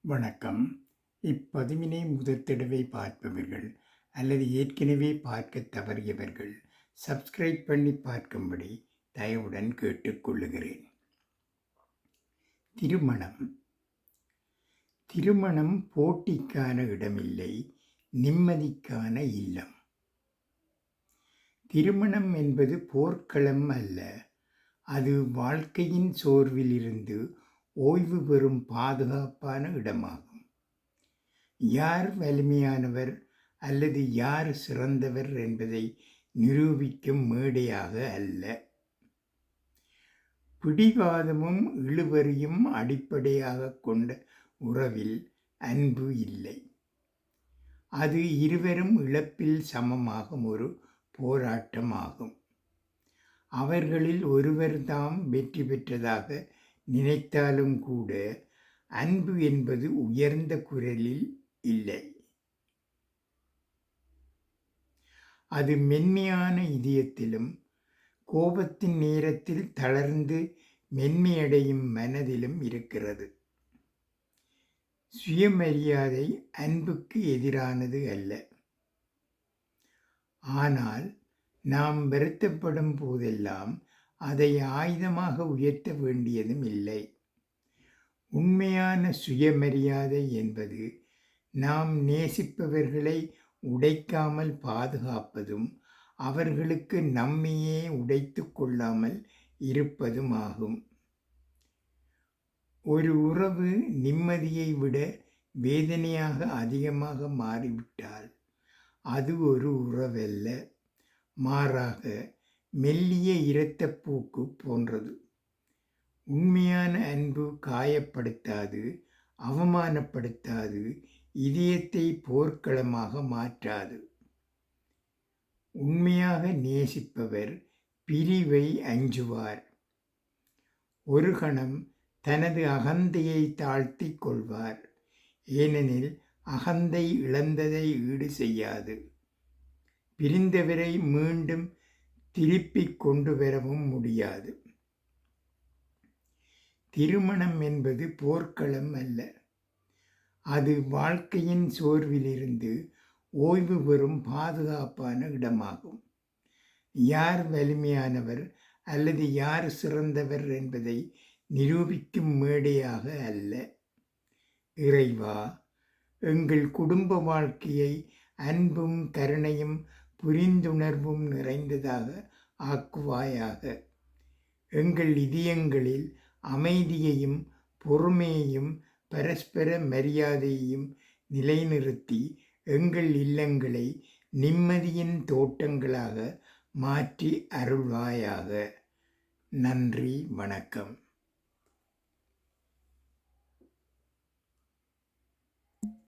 வணக்கம். இப்பதிவினை முதற் தடவை பார்ப்பவர்கள் அல்லது ஏற்கனவே பார்க்கத் தவறியவர்கள் சப்ஸ்கிரைப் பண்ணி பார்க்கும்படி தயவுடன் கேட்டுக்கொள்ளுகிறேன். திருமணம். திருமணம் போட்டிக்கான இடமில்லை, நிம்மதிக்கான இல்லம். திருமணம் என்பது போர்க்களம் அல்ல, அது வாழ்க்கையின் சோர்விலிருந்து ஓய்வு பெறும் பாதுகாப்பான இடமாகும். யார் வலிமையானவர் அல்லது யார் சிறந்தவர் என்பதை நிரூபிக்கும் மேடையாக அல்ல. பிடிவாதமும் இழுபறியும் அடிப்படையாக கொண்ட உறவில் அன்பு இல்லை. அது இருவரும் இழப்பில் சமமாகும் ஒரு போராட்டமாகும். அவர்களில் ஒருவர் தாம் வெற்றி பெற்றதாக நினைத்தாலும் கூட அன்பு என்பது உயர்ந்த குரலில் இல்லை. அது மென்மையான இதயத்திலும் கோபத்தின் நேரத்தில் தளர்ந்து மென்மையடையும் மனதிலும் இருக்கிறது. சுயமரியாதை அன்புக்கு எதிரானது அல்ல. ஆனால் நாம் வருத்தப்படும் போதெல்லாம் அதை ஆயுதமாக உயர்த்த வேண்டியதும் இல்லை. உண்மையான சுயமரியாதை என்பது நாம் நேசிப்பவர்களை உடைக்காமல் பாதுகாப்பதும் அவர்களுக்கு நம்மையே உடைத்து கொள்ளாமல் இருப்பதும் ஆகும். ஒரு உறவு நிம்மதியை விட வேதனையாக அதிகமாக மாறிவிட்டால் அது ஒரு உறவல்ல, மாறாக மெல்லிய இரத்தப்போக்கு போன்றது. உண்மையான அன்பு காயப்படுத்தாது, அவமானப்படுத்தாது, இதயத்தை போர்க்களமாக மாற்றாது. உண்மையாக நேசிப்பவர் பிரிவை அஞ்சுவார். ஒரு கணம் தனது அகந்தையை தாழ்த்தி கொள்வார். ஏனெனில் அகந்தை இழந்ததை ஈடு செய்யாது. பிரிந்தவரை மீண்டும் திருப்பிக் கொண்டு வரவும் முடியாது. திருமணம் என்பது போர்க்களம் அல்ல, அது வாழ்க்கையின் சோர்விலிருந்து ஓய்வு பெறும் பாதுகாப்பான இடமாகும். யார் வலிமையானவர் அல்லது யார் சிறந்தவர் என்பதை நிரூபிக்கும் மேடையாக அல்ல. இறைவா, எங்கள் குடும்ப வாழ்க்கையை அன்பும் கருணையும் புரிந்துணர்வும் நிறைந்ததாக ஆக்குவாயாக. எங்கள் இதயங்களில் அமைதியையும் பொறுமையையும் பரஸ்பர மரியாதையையும் நிலைநிறுத்தி எங்கள் இல்லங்களை நிம்மதியின் தோட்டங்களாக மாற்றி அருள்வாயாக. நன்றி, வணக்கம்.